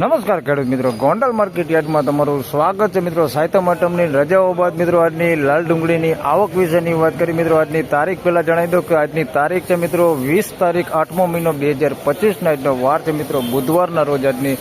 નમસ્કાર ખેડૂત મિત્રો, ગોંડલ માર્કેટ યાર્ડમાં તમારું સ્વાગત છે મિત્રો। સાયતમ આઠમની રજાઓ બાદ મિત્રો આજની લાલ ડુંગળીની આવક વિશેની વાત કરી મિત્રો। આજની તારીખ પહેલા જણાવી દો કે આજની તારીખ છે મિત્રો 20 તારીખ 8મો મહિનો 2025 ના આજનો વાર છે મિત્રો બુધવારના રોજ આજની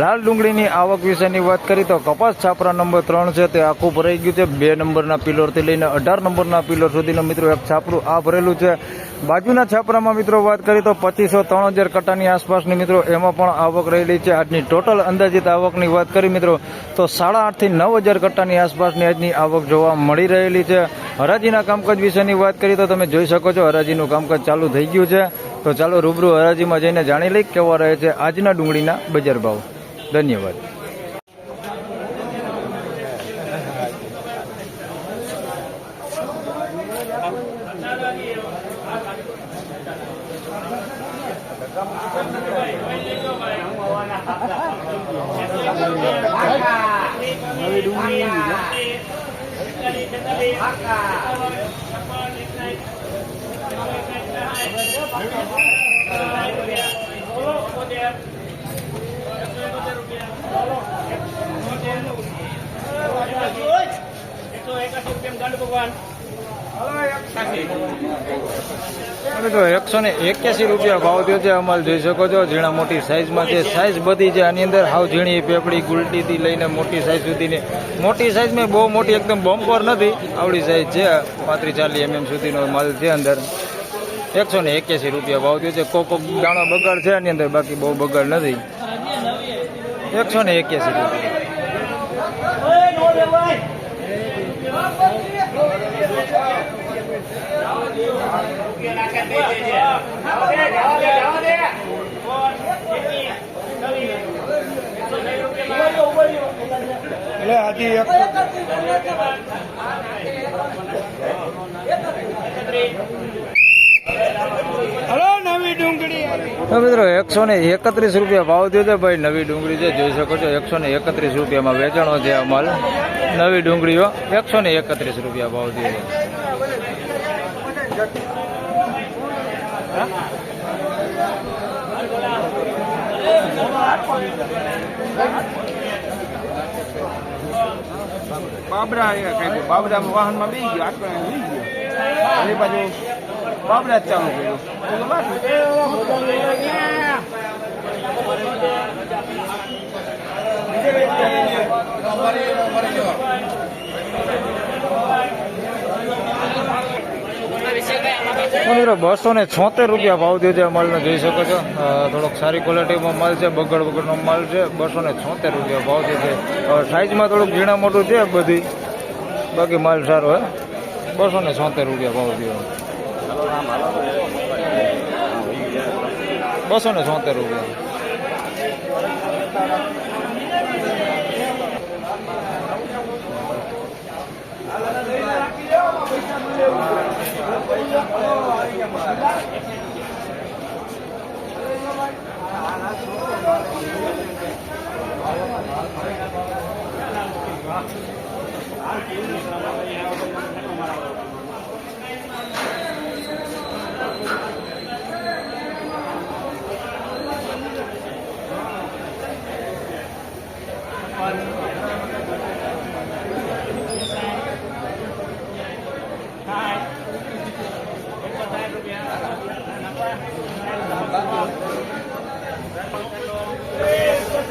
લાલ ડુંગળીની આવક વિશેની વાત કરી તો કપાસ છાપરા નંબર 3 છે તે આખું ભરાઈ ગયું છે। 2 નંબરના પિલોરથી લઈને 18 નંબરના પિલોર સુધીનો મિત્રો એક છાપરું આ ભરેલું છે। બાજુના છાપરામાં મિત્રો વાત કરી તો 2500-3000 કટ્ટાની આસપાસની મિત્રો એમાં પણ આવક રહેલી છે। આજની ટોટલ અંદાજિત આવકની વાત કરી મિત્રો તો 8,500 થી 9,000 કટ્ટાની આસપાસની આજની આવક જોવા મળી રહેલી છે। હરાજીના કામકાજ વિશેની વાત કરી તો તમે જોઈ શકો છો હરાજીનું કામકાજ ચાલુ થઈ ગયું છે। તો ચાલો રૂબરૂ હરાજીમાં જઈને જાણી લઈ કેવા રહે છે આજના ડુંગળીના બજાર ભાવ। ધન્યવાદ। મિત્રો 181 રૂપિયા ભાવ થયો છે। અમાલ જોઈ શકો છો ઝીણા મોટી સાઈઝમાં છે। સાઈઝ બધી છે આની અંદર હાવ ઝીણી પેપડી ગુલટીથી લઈને મોટી સાઈઝ સુધીની। મોટી સાઈઝમાં બહુ મોટી એકદમ બમ્પર નથી, આવડી સાઈઝ છે 35-40 mm સુધીનો માલ છે અંદર। 181 રૂપિયા ભાવ થયો છે। કોક દાણો બગાડ છે આની અંદર, બાકી બહુ બગાડ નથી। 181 રૂપિયા। તો મિત્રો 131 રૂપિયા ભાવ થયો છે ભાઈ। નવી ડુંગળી છે જોઈ શકો છો 131 રૂપિયામાં વેચાણો છે આ માલ। નવી ડુંગળીઓ 131 રૂપિયા ભાવ થયો છે। બાબરા વાહનમાં બેસી ગયો, આટલી બાજુ બાબરા જ ચાલુ કર્યું। મિત્રો 276 રૂપિયા ભાવ થયો છે માલનો જોઈ શકો છો। થોડોક સારી ક્વોલિટીમાં માલ છે, બગડ વગરનો માલ છે। 276 રૂપિયા ભાવ થયો છે। સાઈઝમાં થોડુંક ઝીણા મોટું છે બધી, બાકી માલ સારો હે। 276 રૂપિયા ભાવ થયો। 276 રૂપિયા।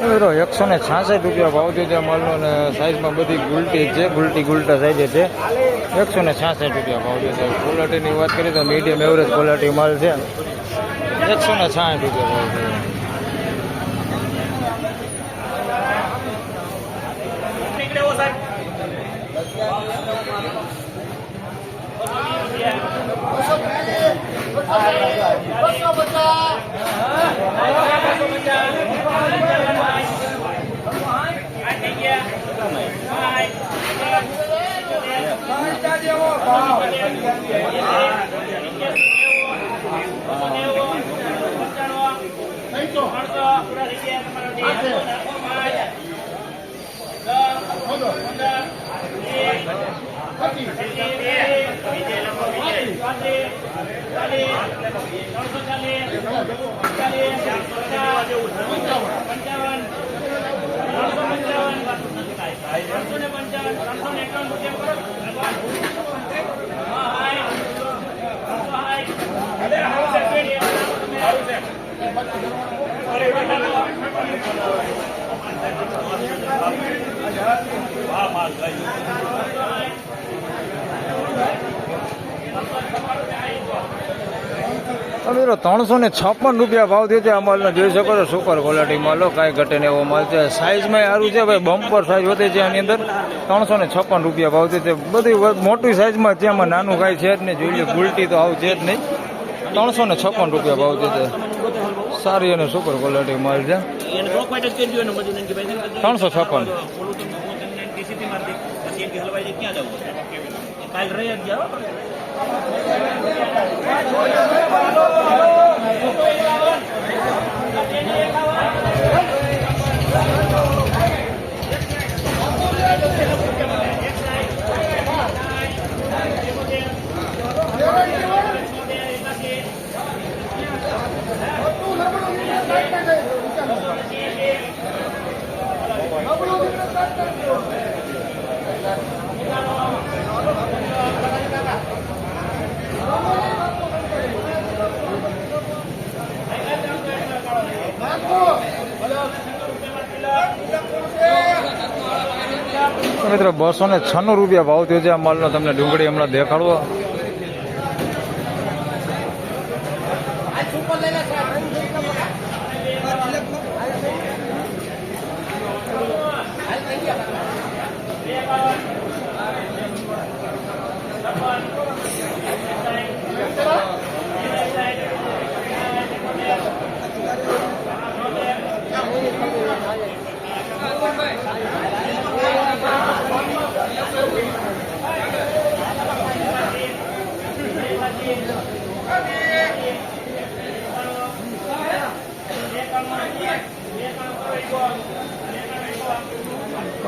મિત્રો 166 રૂપિયા ભાવ થયો છે માલનો અને સાઈઝમાં બધી ગુલટી છે, ગુલટા સાઈઝ છે। 166 રૂપિયા ભાવ થયો છે। ક્વોલિટીની વાત કરીએ તો મીડિયમ એવરેજ ક્વોલિટી માલ છે। 166 રૂપિયા ભાવ થયો। મિત્રો 356 રૂપિયા ભાવ થયો છે આ માલનો. જોઈ શકો છો સુપર ક્વોલિટી માલ, કાંઈ ઘટે ને એવો માલ છે. સાઇઝમાં સારું છે ભાઈ, બમ્પર સાઇઝ વધે છે આની અંદર. 356 રૂપિયા ભાવ થયો છે. બધી મોટી સાઇઝમાં છે, આમાં નાનું કાંઈ છે જ નહીં. જોઈ લે, ગુલટી તો આવું છે જ નહીં. 356 રૂપિયા ભાવ થયો છે. સારી અને સુપર ક્વોલિટી માલ છે. 356. મિત્રો 296 રૂપિયા ભાવ થયો છે આ માલનો. તમને ડુંગળી હમણાં દેખાડવો.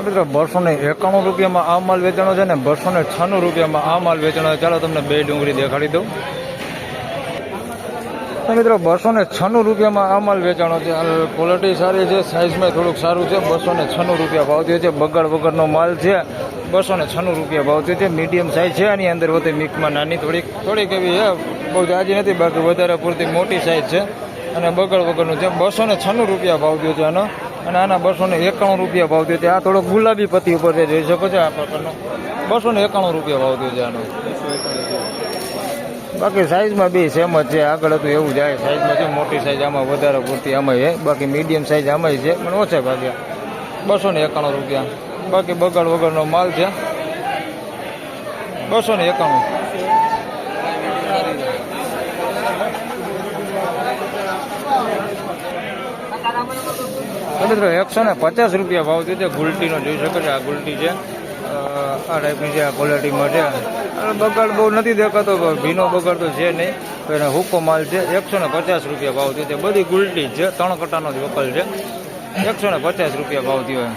મિત્રો 291 રૂપિયામાં આ માલ વેચાણો છે ને 296 રૂપિયામાં આ માલ વેચાણો છે. ચાલો તમને બે ડુંગળી દેખાડી દઉં. તો મિત્રો 296 રૂપિયામાં આ માલ વેચાણો છે. ક્વોલિટી સારી છે, સાઇઝમાં થોડુંક સારું છે. 296 રૂપિયા ભાવ થયો છે. બગાડ વગરનો માલ છે. 296 રૂપિયા ભાવ થયો છે. મીડિયમ સાઇઝ છે. આની અંદર વધે મિક્સમાં નાની થોડીક એવી છે, બહુ જાજી નથી, બાકી વધારે પૂરતી મોટી સાઇઝ છે અને બગાડ વગરનું છે. 296 રૂપિયા ભાવ થયો છે આનો. અને આના 291 રૂપિયા ભાવ થયો છે. આ થોડોક ગુલાબી પત્તી ઉપર છે, જોઈ શકો છો આ પ્રકારનો. 291 રૂપિયા ભાવ થયો છે આનો. બાકી સાઇઝમાં બી સેમ જ છે. આગળ હતું એવું જાય, સાઇઝમાં છે મોટી સાઇઝ આમાં વધારે પૂરતી આમાં છે, બાકી મીડિયમ સાઇઝ આમાં છે પણ ઓછા ભાગ્યા. 291 રૂપિયા. બાકી બગાડ વગરનો માલ છે. 291. મિત્રો 150 રૂપિયા ભાવ થયો છે ગુલટીનો. જોઈ શકો છો આ ગુલટી છે, આ ટાઈપની છે, આ ક્વોલિટીમાં છે. બગાડ બહુ નથી દેખાતો, ભીનો બગાડ તો છે નહીં, એને હુક્કો માલ છે. 150 રૂપિયા ભાવ થયો છે. બધી ગુલટી છે, 3 કટાનો જ વકલ છે. 150 રૂપિયા ભાવ થયો.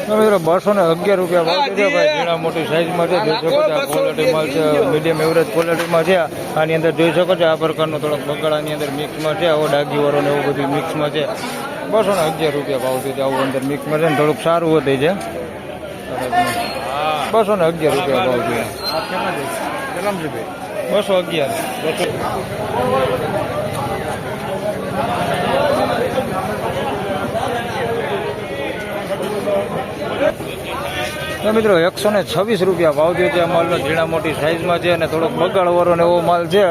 મિત્રો 211 રૂપિયા ભાવ છે ભાઈ. ઝીણા મોટી સાઇઝમાં છે, જોઈ શકો છો આ ક્વોલિટી માલ છે. મીડિયમ એવરેજ ક્વોલિટીમાં છે. આની અંદર જોઈ શકો છો આ પ્રકારનો થોડોક બગાડાની અંદર મિક્સમાં છે, આવો ડાગીવાળો ને એવું બધું મિક્સમાં છે. 211 રૂપિયા ભાવ છે. આવું અંદર મિક્સમાં છે ને થોડુંક સારું વધે છે. 211 રૂપિયા ભાવ છે. 211. મિત્રો 126 રૂપિયા ભાવ થયો છે આ માલનો. ઝીણા મોટી સાઇઝમાં છે અને થોડોક બગાડવાળો ને એવો માલ છે.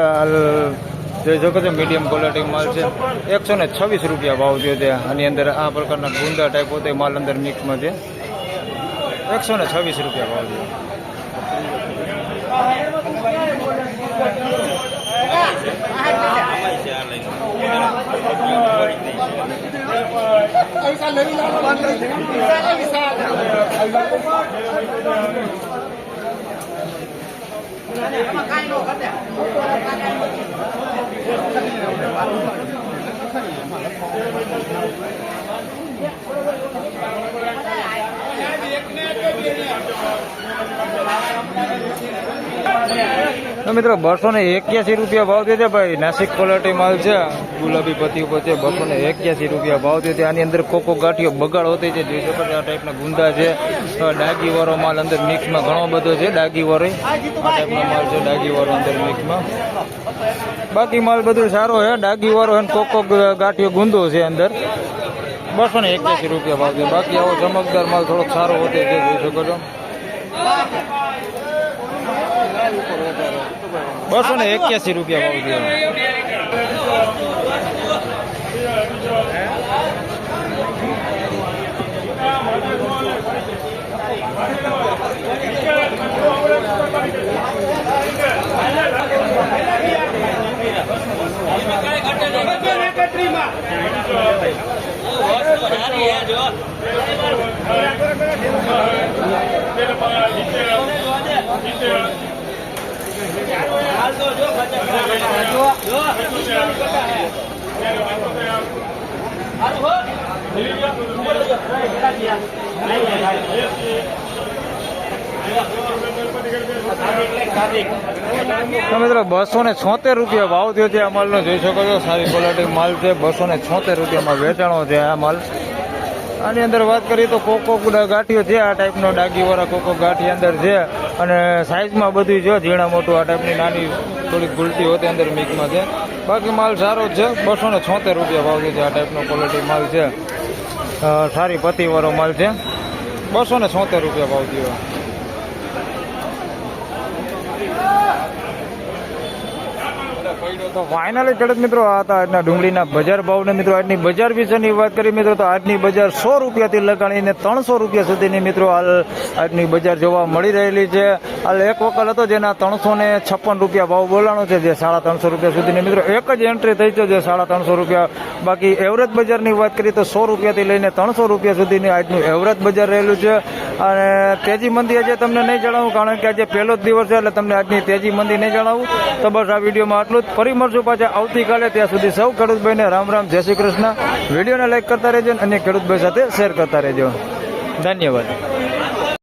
જોઈ શકો છો મીડિયમ ક્વોલિટી માલ છે. 126 રૂપિયા ભાવ થયો છે. આની અંદર આ પ્રકારના ગુંદા ટાઈપ હોતે માલ અંદર મિક્સમાં છે. 126 રૂપિયા ભાવ છે. તો મિત્રો 281 રૂપિયા ભાવ દે છે ભાઈ. નાસિક ક્વોલિટી માલ છે, ગુલાબી પતિ ઉપર છે. 281 રૂપિયા ભાવ દે છે. આની અંદર કોકો ગાંઠિયો બગાડ હોતી છે, જોઈ શકો છો. આ ટાઈપના ગુંદા છે, ડાગી વાળો માલ અંદર મિક્સમાં ઘણો બધો છે. ડાગી વાળો આ ટાઈપનો માલ છે, ડાગી વાળો અંદર મિક્સમાં. બાકી માલ બધું સારો છે, ડાગી વાળો અને કોકો ગાંઠિયો ગુંદો છે અંદર. 281 રૂપિયા ભાવ છે. બાકી આવો ચમકદાર માલ થોડોક સારો હોતો છે, જોઈ શકો છો. 281 રૂપિયા ભાવ છે. તો મિત્રો 276 રૂપિયા ભાવ થયો છે આ માલનો, જોઈ શકો છો. સારી ક્વોલિટી માલ છે. 276 રૂપિયામાં વેચાણો છે આ માલ. આની અંદર વાત કરીએ તો કોકો ગાંઠિયો છે, આ ટાઈપનો ડાગીવાળા કોકો ગાંઠી અંદર છે. અને સાઇઝમાં બધું જો ઝીણા મોટું આ ટાઈપની નાની થોડીક ગુલટી હોતી અંદર મિક્સમાં છે. બાકી માલ સારો જ છે. 276 રૂપિયા ભાવ છે. આ ટાઈપનો ક્વોલિટી માલ છે, સારી પતિવાળો માલ છે. 276 રૂપિયા ભાવ થયો. તો ફાઇનલી ખેડૂત મિત્રો આ હતા આજના ડુંગળીના બજાર ભાવને. મિત્રો આજની બજાર વિશેની વાત કરી મિત્રો, તો આજની બજાર 100 રૂપિયાથી લગાડીને 300 રૂપિયા સુધીની મિત્રો હાલ આજની બજાર જોવા મળી રહેલી છે. હાલ એક વખત હતો જેના 356 રૂપિયા ભાવ બોલાણો છે, જે 350 રૂપિયા સુધીની મિત્રો એક જ એન્ટ્રી થઈ છે, જે 350 રૂપિયા. બાકી એવરેજ બજારની વાત કરીએ તો 100 રૂપિયાથી લઈને 300 રૂપિયા સુધીની આજનું એવરેજ બજાર રહેલું છે. અને તેજી મંદી આજે તમને નહીં જણાવું, કારણ કે આજે પહેલો જ દિવસ છે, એટલે તમને આજની તેજી મંદી નહીં જણાવું. તો બસ આ વિડીયોમાં આટલું જ. ફરી મળશું પાછા આવતીકાલે. ત્યાં સુધી સૌ ખેડૂતભાઈને રામ રામ, જય શ્રી કૃષ્ણ. વિડીયોને લાઈક કરતા રહેજો અને અન્ય ખેડૂતભાઈ સાથે શેર કરતા રહેજો. ધન્યવાદ.